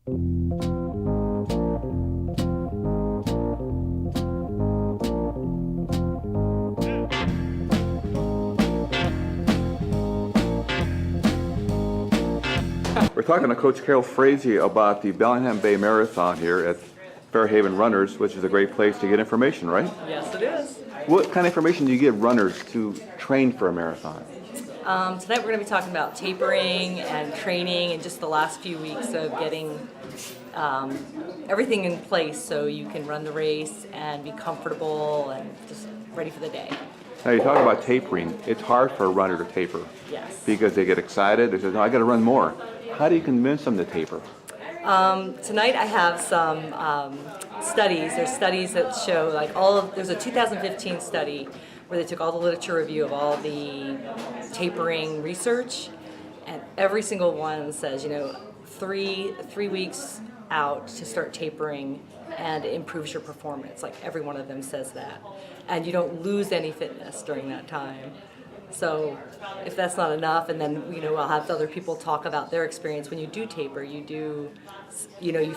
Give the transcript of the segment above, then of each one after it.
We're talking to Coach Carol Frazee about the Bellingham Bay Marathon here at Fairhaven Runners, which is a great place to get information, right? Yes, it is. What kind of information do you give runners to train for a marathon? Tonight we're going to be talking about tapering and training and just the last few weeks of getting everything in place so you can run the race and be comfortable and just ready for the day. Now you talk about tapering. It's hard for a runner to taper. Yes. Because they get excited. They say, "No, I got to run more." How do you convince them to taper? Tonight I have some studies. There's studies that show there's a 2015 study where they took all the literature review of all the tapering research, and every single one says, 3 weeks out to start tapering and it improves your performance. Like every one of them says that. And you don't lose any fitness during that time. So if that's not enough, and then I'll have other people talk about their experience when you do taper. You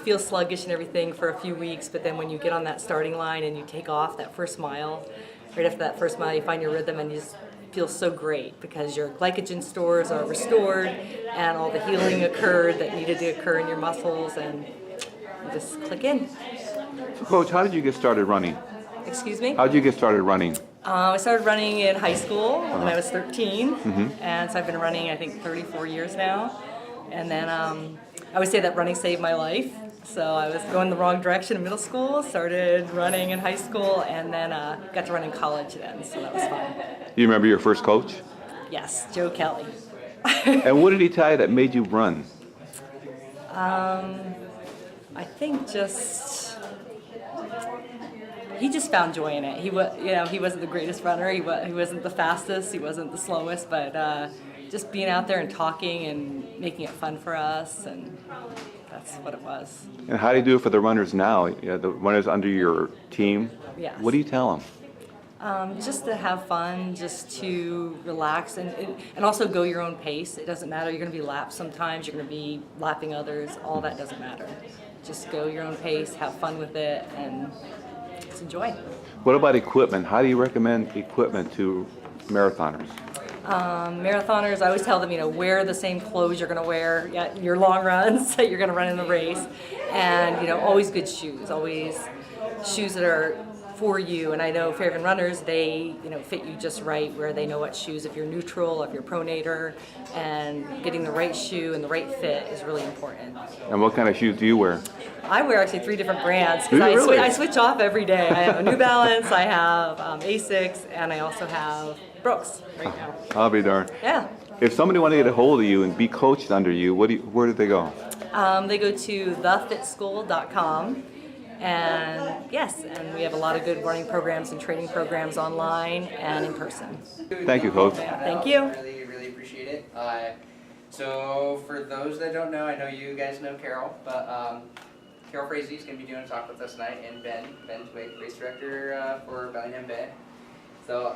feel sluggish and everything for a few weeks, but then when you get on that starting line and you take off that first mile, right after that first mile you find your rhythm and you just feel so great because your glycogen stores are restored and all the healing occurred that needed to occur in your muscles, and you just click in. So, Coach, how did you get started running? Excuse me? How did you get started running? I started running in high school when I was 13, and so I've been running, I think, 34 years now. And then I would say that running saved my life. So I was going the wrong direction in middle school, started running in high school, and then got to run in college then, so that was fun. Do you remember your first coach? Yes, Joe Kelly. And what did he tell you that made you run? I think he just found joy in it. He wasn't the greatest runner. He wasn't the fastest. He wasn't the slowest. But just being out there and talking and making it fun for us, and that's what it was. And how do you do it for the runners now? The runners under your team. Yes. What do you tell them? Just to have fun, just to relax, and also go your own pace. It doesn't matter. You're going to be lapped sometimes. You're going to be lapping others. All that doesn't matter. Just go your own pace, have fun with it, and just enjoy. What about equipment? How do you recommend equipment to marathoners? Marathoners, I always tell them, wear the same clothes you're going to wear at your long runs that you're going to run in the race, and always good shoes, always shoes that are for you. And I know Fairhaven Runners, they fit you just right, where they know what shoes, if you're neutral, if you're pronator, and getting the right shoe and the right fit is really important. And what kind of shoes do you wear? I wear actually 3 different brands Do you because really? I switch off every day. I have a New Balance, I have Asics, and I also have Brooks right now. I'll be darned. Yeah. If somebody wanted to get a hold of you and be coached under you, where do they go? They go to thefitschool.com. And yes, and we have a lot of good running programs and training programs online and in person. Thank you, Coach. Thank you. Really appreciate it. So for those that don't know, I know you guys know Carol, but Carol Frazee is going to be doing a talk with us tonight, and Ben's race director for Bellingham Bay. So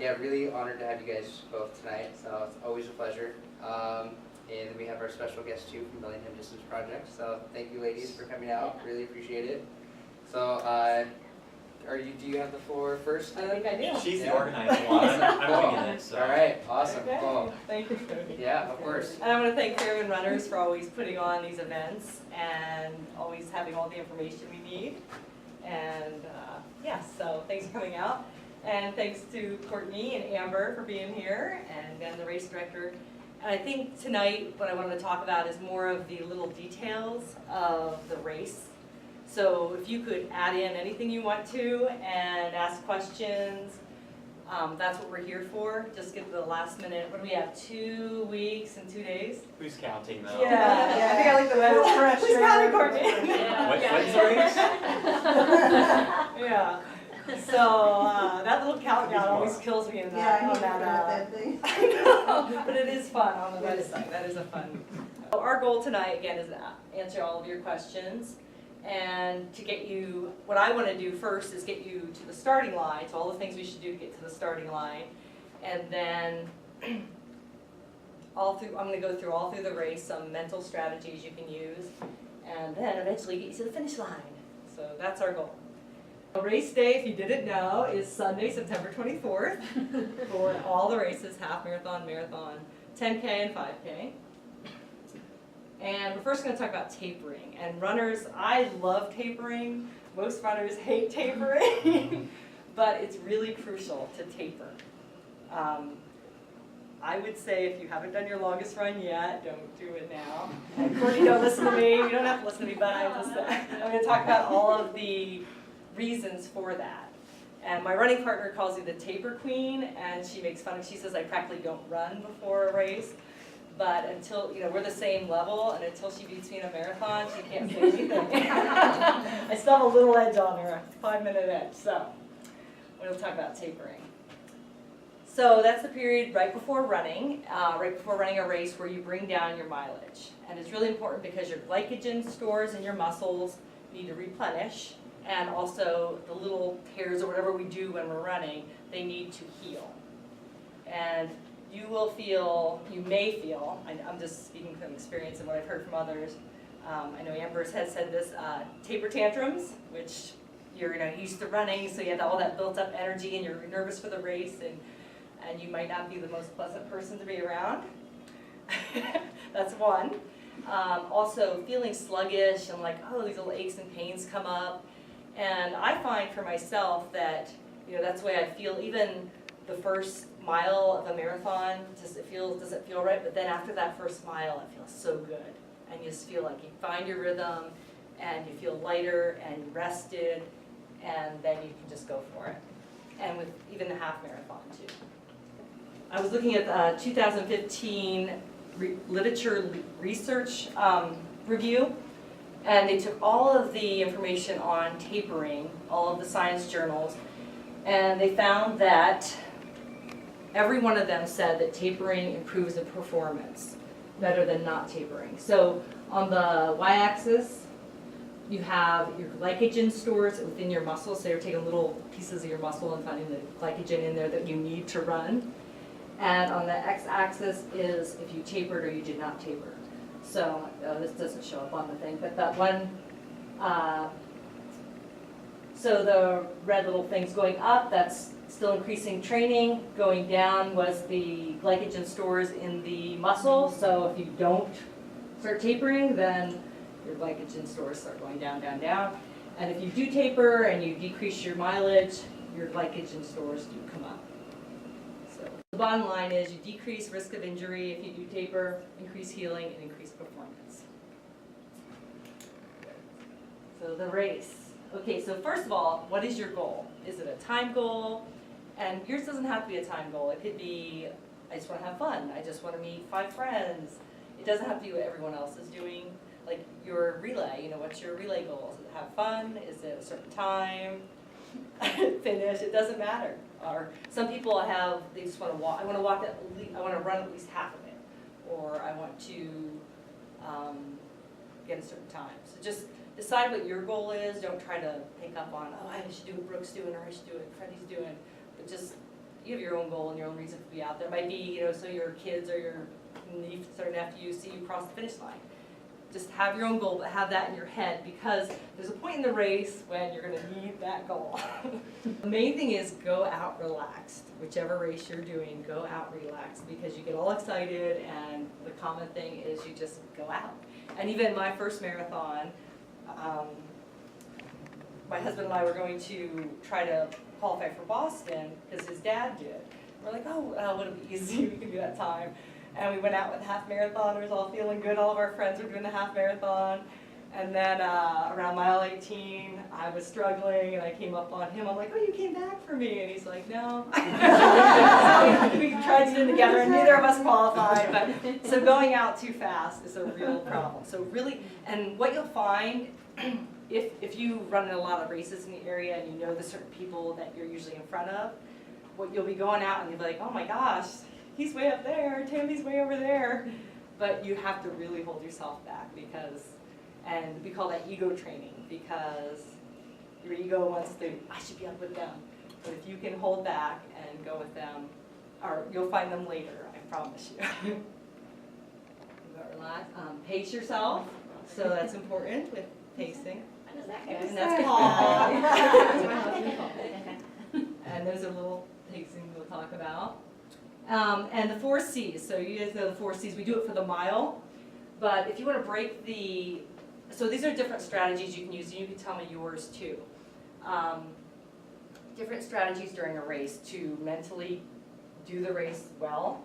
yeah, really honored to have you guys both tonight. So it's always a pleasure. And we have our special guest too from Bellingham Distance Project. So thank you, ladies, for coming out. Really appreciate it. So, do you have the floor first then? I think I do. She's the organizing one. I'm winging it, so. All right, awesome, Okay. cool. Thank you, Cody. Yeah, of course. And I want to thank Fairhaven Runners for always putting on these events and always having all the information we need. And so thanks for coming out. And thanks to Courtney and Amber for being here, and Ben, the race director. And I think tonight what I wanted to talk about is more of the little details of the race. So if you could add in anything you want to and ask questions, that's what we're here for. Just get the last minute. What do we have? 2 weeks and 2 days? Who's counting though? Yeah. I think I like the little pressure. Who's counting, Courtney? What's the race? Yeah. So that little countdown always kills me in that. Yeah, I on that thing. I know, but it is fun on the website. That is a fun. So our goal tonight, again, is to answer all of your questions. And to get you, what I want to do first is get you to the starting line, so all the things we should do to get to the starting line. And then I'm going to go through all through the race, some mental strategies you can use. And then eventually get you to the finish line. So that's our goal. Race day, if you didn't know, is Sunday, September 24th for all the races, half marathon, marathon, 10K and 5K. And we're first going to talk about tapering. And runners, I love tapering. Most runners hate tapering, but it's really crucial to taper. I would say if you haven't done your longest run yet, don't do it now. And Courtney, don't listen to me. You don't have to listen to me, but I'm going to talk about all of the reasons for that. And my running partner calls me the taper queen, and she makes fun of, she says I practically don't run before a race. But until, we're the same level, and until she beats me in a marathon, she can't say anything. I still have a little edge on her, a 5-minute edge. So we'll talk about tapering. So that's the period right before running a race where you bring down your mileage. And it's really important because your glycogen stores in your muscles need to replenish, and also the little tears or whatever we do when we're running, they need to heal. And you may feel, I'm just speaking from experience and what I've heard from others, I know Amber's has said this, taper tantrums, which you're used to running, so you have all that built up energy and you're nervous for the race, and you might not be the most pleasant person to be around. That's one. Also feeling sluggish and like, oh, these little aches and pains come up. And I find for myself that, that's the way I feel even the first mile of a marathon. Does it feel right? But then after that first mile, it feels so good. And you just feel like you find your rhythm and you feel lighter and rested, and then you can just go for it. And with even the half marathon too. I was looking at the 2015 literature research review, and they took all of the information on tapering, all of the science journals, and they found that every one of them said that tapering improves the performance better than not tapering. So on the y-axis, you have your glycogen stores within your muscles, so you're taking little pieces of your muscle and finding the glycogen in there that you need to run. And on the x-axis is if you tapered or you did not taper. So this doesn't show up on the thing, but that one, so the red little things going up, that's still increasing training. Going down was the glycogen stores in the muscle. So if you don't start tapering, then your glycogen stores start going down, down, down. And if you do taper and you decrease your mileage, your glycogen stores do come up. So the bottom line is you decrease risk of injury if you do taper, increase healing, and increase performance. So the race. Okay, so first of all, what is your goal? Is it a time goal? And yours doesn't have to be a time goal. It could be, I just want to have fun. I just want to meet 5 friends. It doesn't have to be what everyone else is doing. Like your relay, what's your relay goal? Is it have fun? Is it a certain time? Finish? It doesn't matter. Or some people they just want to walk. I want to run at least half of it. Or I want to get a certain time. So just decide what your goal is. Don't try to pick up on, oh, I should do what Brooke's doing, or I should do what Freddie's doing. But just, you have your own goal and your own reason to be out there. It might be, so your kids or your niece starting after you see you cross the finish line. Just have your own goal, but have that in your head, because there's a point in the race when you're going to need that goal. The main thing is go out relaxed. Whichever race you're doing, go out relaxed, because you get all excited, and the common thing is you just go out. And even my first marathon, my husband and I were going to try to qualify for Boston because his dad did. We're like, oh, it'll be easy, we can do that time. And we went out with half marathoners, all feeling good. All of our friends were doing the half marathon. And then around mile 18, I was struggling, and I came up on him. I'm like, oh, you came back for me. And he's like, no. So we tried to do it together, and neither of us qualified. But so going out too fast is a real problem. So really, and what you'll find, if you run in a lot of races in the area and you know the certain people that you're usually in front of, what you'll be going out and you'll be like, oh my gosh, he's way up there, Tammy's way over there. But you have to really hold yourself back, and we call that ego training, because your ego wants to, I should be up with them. But if you can hold back and go with them, or you'll find them later, I promise you. Relax. Pace yourself. So that's important with pacing. And That's that's Paul. That's my husband, Paul. And those are little pacing we'll talk about. And the 4 C's. So you guys know the 4 C's. We do it for the mile. But if you want to break the, so these are different strategies you can use, and you can tell me yours too. Different strategies during a race to mentally do the race well.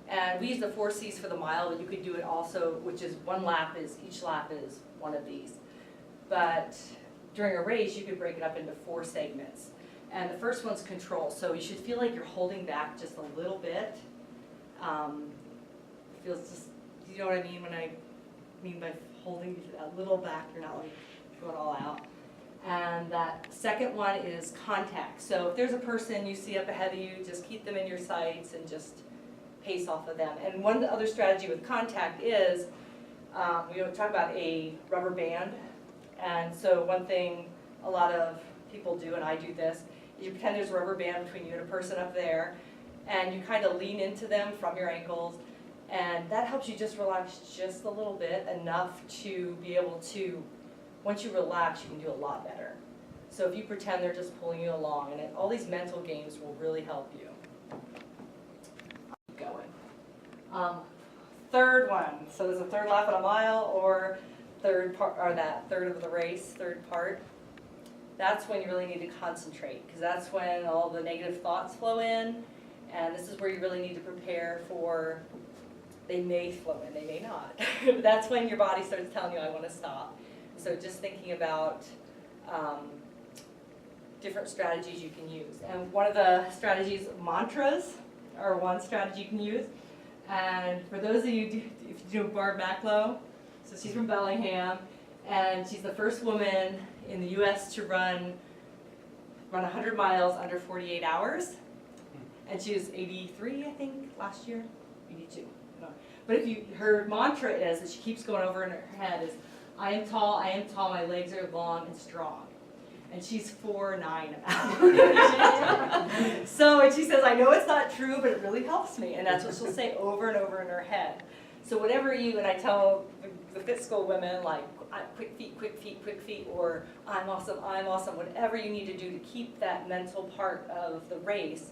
And we use the 4 C's for the mile, but you could do it also, which is each lap is one of these. But during a race, you could break it up into 4 segments. And the first one's control. So you should feel like you're holding back just a little bit. It feels just, you know what I mean when I mean by holding a little back, you're not like going all out. And that second one is contact. So if there's a person you see up ahead of you, just keep them in your sights and just pace off of them. And one other strategy with contact is, we talk about a rubber band. And so one thing a lot of people do, and I do this, is you pretend there's a rubber band between you and a person up there, and you kind of lean into them from your ankles, and that helps you just relax just a little bit, enough to be able to, once you relax, you can do a lot better. So if you pretend they're just pulling you along, and all these mental games will really help you. Keep going. Third one, so there's a third lap at a mile, or third part, or that third of the race, third part. That's when you really need to concentrate, because that's when all the negative thoughts flow in, and this is where you really need to prepare for, they may flow in, they may not. That's when your body starts telling you, I want to stop. So just thinking about different strategies you can use. And one of the strategies, mantras, are one strategy you can use. And for those of you, if you do Barb Macklow, so she's from Bellingham, and she's the first woman in the U.S. to run 100 miles under 48 hours. And she was 83, I think, last year, 82. No. But her mantra is, that she keeps going over in her head, is, I am tall, my legs are long and strong. And she's 4'9" about. So, and she says, I know it's not true, but it really helps me. And that's what she'll say over and over in her head. So whatever and I tell the fit school women, like, quick feet, quick feet, quick feet, or I'm awesome, whatever you need to do to keep that mental part of the race,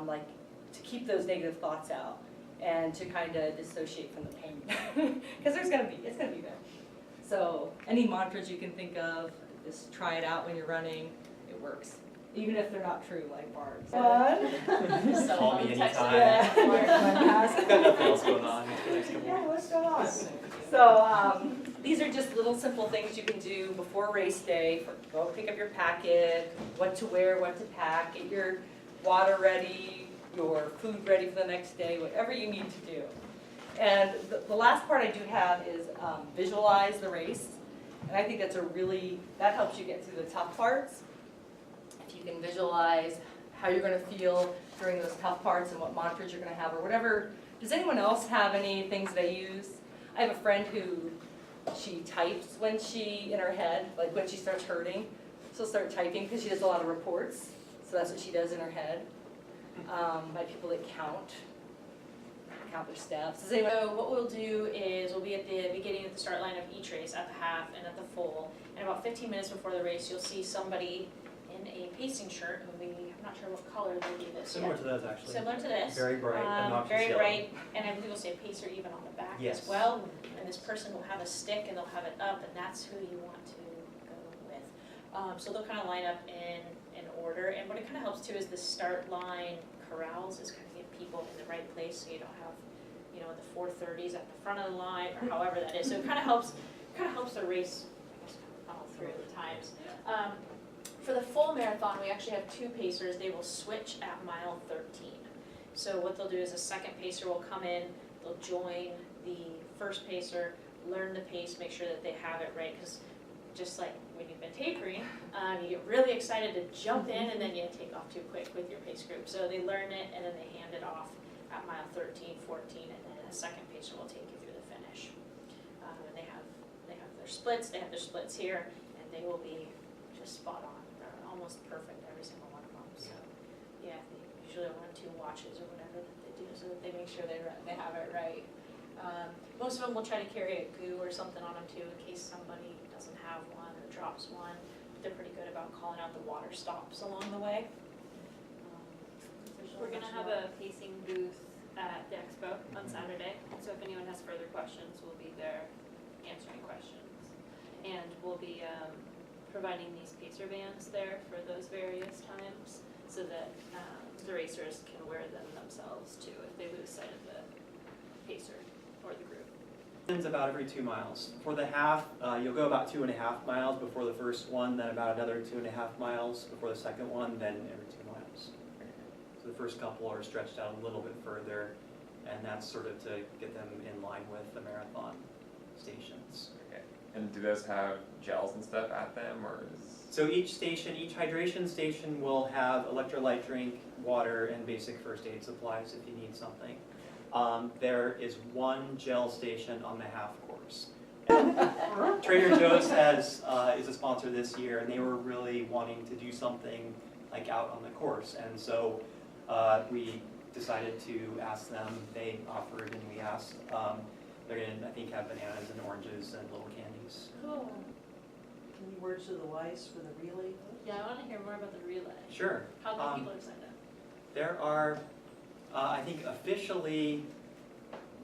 like to keep those negative thoughts out and to kind of dissociate from the pain. Because it's gonna be there. So any mantras you can think of, just try it out when you're running, it works. Even if they're not true, like Barb's. Just call me anytime. Yeah. I've got nothing else going on for the next couple Yeah, weeks. what's going on? So these are just little simple things you can do before race day. Go pick up your packet, what to wear, what to pack, get your water ready, your food ready for the next day, whatever you need to do. And the last part I do have is visualize the race. And I think that helps you get through the tough parts. If you can visualize how you're going to feel during those tough parts and what mantras you're going to have or whatever. Does anyone else have any things they use? I have a friend who she types in her head, like when she starts hurting, she'll start typing because she does a lot of reports. So that's what she does in her head. By people that count their steps. Does anyone? So what we'll do is we'll be at the beginning of the start line of each race, at the half and at the full. And about 15 minutes before the race, you'll see somebody in a pacing shirt. I'm not sure what color they do this Similar yet. to those, actually. Similar to this. Very bright, obnoxious Very yellow. bright, and I believe we'll say pacer even on the back Yes. as well. And this person will have a stick and they'll have it up, and that's who you want to go with. So they'll kind of line up in order. And what it kind of helps too is the start line corrals is kind of get people in the right place, so you don't have, the 430s at the front of the line or however that is. So it kind of helps the race, I guess, kind of funnel through the times. For the full marathon, we actually have 2 pacers. They will switch at mile 13. So what they'll do is a second pacer will come in, they'll join the first pacer, learn the pace, make sure that they have it right, because just like when you've been tapering, you get really excited to jump in and then you take off too quick with your pace group. So they learn it and then they hand it off at mile 13, 14, and then a second pacer will take you through the finish. And they have their splits, here, and they will be just spot on. They're almost perfect, every single one of them. So yeah, they usually run 2 watches or whatever that they do so that they make sure they have it right. Most of them will try to carry a goo or something on them too, in case somebody doesn't have one or drops one. They're pretty good about calling out the water stops along the way. We're gonna have a pacing booth at the expo on Saturday, so if anyone has further questions, we'll be there answering questions. And we'll be providing these pacer bands there for those various times, so that the racers can wear them themselves too, if they lose sight of the pacer or the group. It's about every 2 miles. For the half, you'll go about 2.5 miles before the first one, then about another 2.5 miles before the second one, then every 2 miles. So the first couple are stretched out a little bit further, and that's sort of to get them in line with the marathon stations. Okay. And do those have gels and stuff at them, or is? So each station, each hydration station will have electrolyte drink, water, and basic first aid supplies if you need something. There is one gel station on the half course. Trader Joe's is a sponsor this year, and they were really wanting to do something like out on the course, and so we decided to ask them. They offered, and we asked. They're gonna, I think, have bananas and oranges and little candies. Cool. Any words of the wise for the relay? Yeah, I wanna hear more about the relay. Sure. How many people are signed up? There are, I think officially,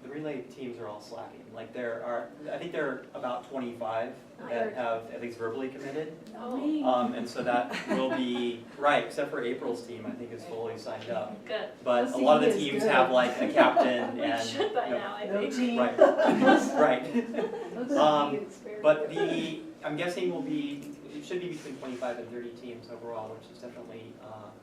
the relay teams are all slacking. Like I think there are about 25 that have at least verbally committed. Oh, And so that will be, right, except for April's team, I think is fully signed up. good. But a lot of the teams have like a captain We and. should by no, now, I No think. team. Right, right. But I'm guessing it should be between 25 and 30 teams overall, which is definitely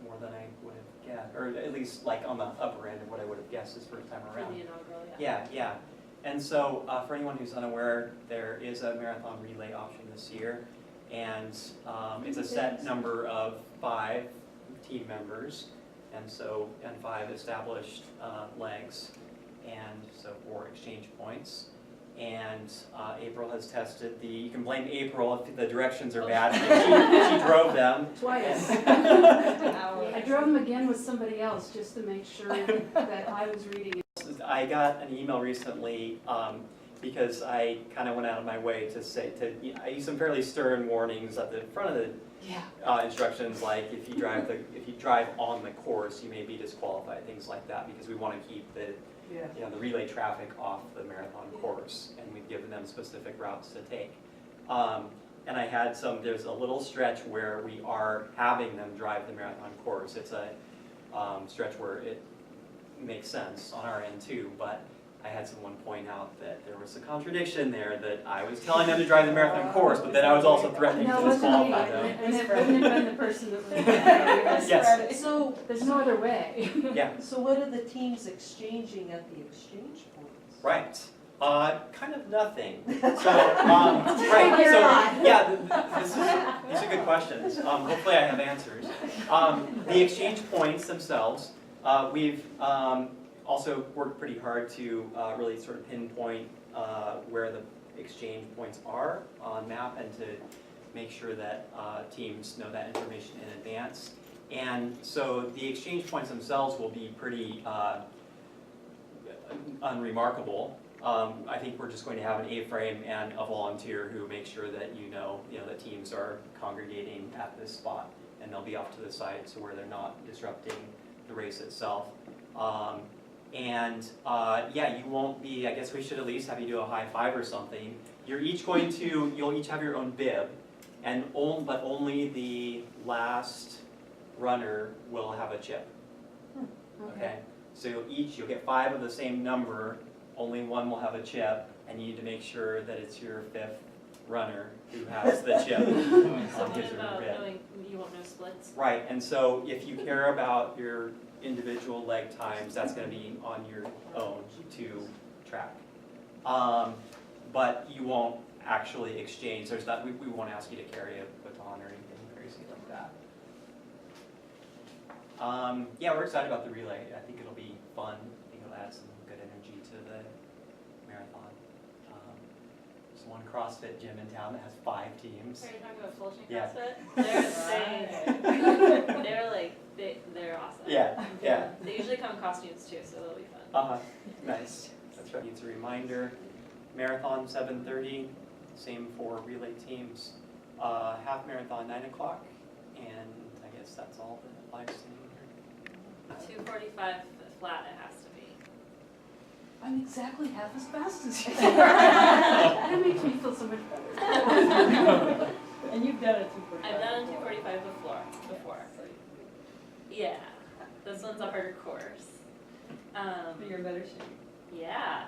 more than I would have guessed, or at least like on the upper end of what I would have guessed this first time For around. the inaugural, yeah. Yeah. And so for anyone who's unaware, there is a marathon relay option this year, and it's a set number of 5 team members, and 5 established legs, and so 4 exchange points. And April has tested you can blame April if the directions are bad. She drove them. Twice. I drove them again with somebody else just to make sure that I was reading it. I got an email recently because I kind of went out of my way I use some fairly stern warnings at the front of the instructions, like if you drive on the course, you may be disqualified, things like that, because we want to keep the relay traffic off the marathon course, and we've given them specific routes to take. And I had there's a little stretch where we are having them drive the marathon course. It's a stretch where it makes sense on our end too, but I had someone point out that there was a contradiction there, that I was telling them to drive the marathon course, but then I was also threatening No, to it wasn't me, disqualify them. and it wouldn't have been the person that was. Yes. So, There's no other way. Yeah, so what are the teams exchanging at the exchange points? right. Kind of nothing. So, right, so, yeah, these are good questions. Hopefully I have answers. The exchange points themselves, we've also worked pretty hard to really sort of pinpoint where the exchange points are on map, and to make sure that teams know that information in advance. And so the exchange points themselves will be pretty unremarkable. I think we're just going to have an A-frame and a volunteer who makes sure that that teams are congregating at this spot, and they'll be off to the side so where they're not disrupting the race itself. Yeah, you won't be, I guess we should at least have you do a high five or something. You'll each have your own bib, but only the last runner will have a chip. Okay? So you'll get 5 of the same number, only one will have a chip, and you need to make sure that it's your 5th runner who has the chip. So on what his or her about bib. knowing you won't know splits? Right, and so if you care about your individual leg times, that's going to be on your own to track. But you won't actually exchange. We won't ask you to carry a baton or anything crazy like that. Yeah, we're excited about the relay. I think it'll be fun. I think it'll add some good energy to the marathon. There's one CrossFit gym in town that has 5 teams. Are you talking about Fulton Yeah. CrossFit? They're awesome. Yeah. They usually come in costumes too, so it'll be fun. Nice. That's so it needs a reminder. Marathon 7:30, same for relay teams. Half marathon 9 o'clock, and I guess that's all that applies to me here. 2:45 flat it has to be. I'm exactly half as fast as you. That makes me feel so much better. And you've done it 2:45. I've done 2:45 before. Yeah, this one's a harder course. But you're in better shape. Yeah.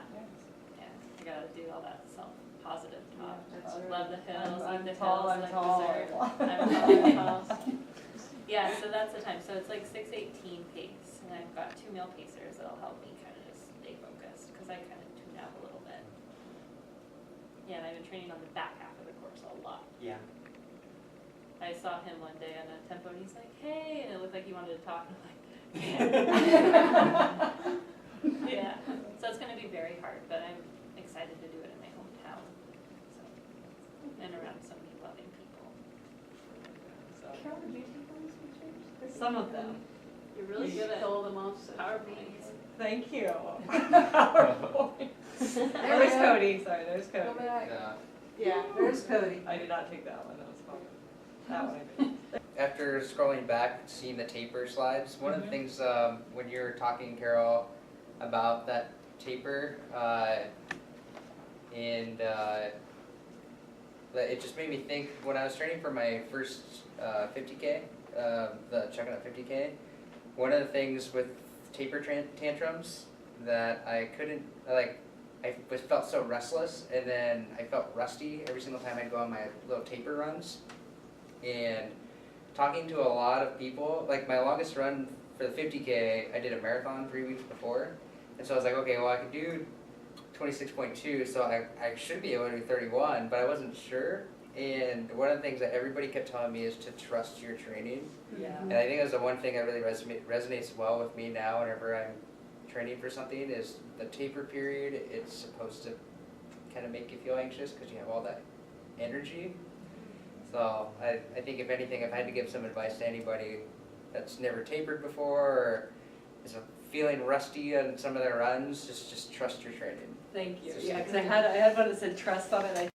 Yeah, I gotta do all that self-positive talk. That's right. Love the hills, I'm eat the tall, hills I'm like tall. dessert. I'm tall. Yeah, so that's the time. So it's like 6:18 pace, and I've got 2 male pacers that'll help me kind of just stay focused, because I kind of tune out a little bit. Yeah, and I've been training on the back half of the course a lot. Yeah. I saw him one day on a tempo, and he's like, "Hey," and it looked like he wanted to talk, and I'm like, yeah. So it's going to be very hard, but I'm excited to do it in my hometown, so, and around so many loving people. So Carol, did you take all these pictures? Some of them. you're really good at Stole them off. So. PowerPoints. Thank you. There we There's go. Cody, sorry, there's Go Cody. back. Yeah. Yeah, there's Cody. I did not take that one, that was fun. That one I did. After scrolling back, seeing the taper slides, one of the things when you were talking, Carol, about that taper, and it just made me think when I was training for my first 50K, the checking out 50K. One of the things with taper tantrums that I couldn't felt so restless, and then I felt rusty every single time I'd go on my little taper runs, and talking to a lot of people, like my longest run for the 50K, I did a marathon 3 weeks before. And so I was like, okay, well I could do 26.2, so I should be able to do 31, but I wasn't sure. And one of the things that everybody kept telling me is to trust your training. Yeah. And I think that's the one thing that really resonates well with me now whenever I'm training for something is the taper period. It's supposed to kind of make you feel anxious because you have all that energy. So I think if anything, if I had to give some advice to anybody that's never tapered before or is feeling rusty on some of their runs, just trust your training. Thank you. Yeah, because I had one that said trust on it.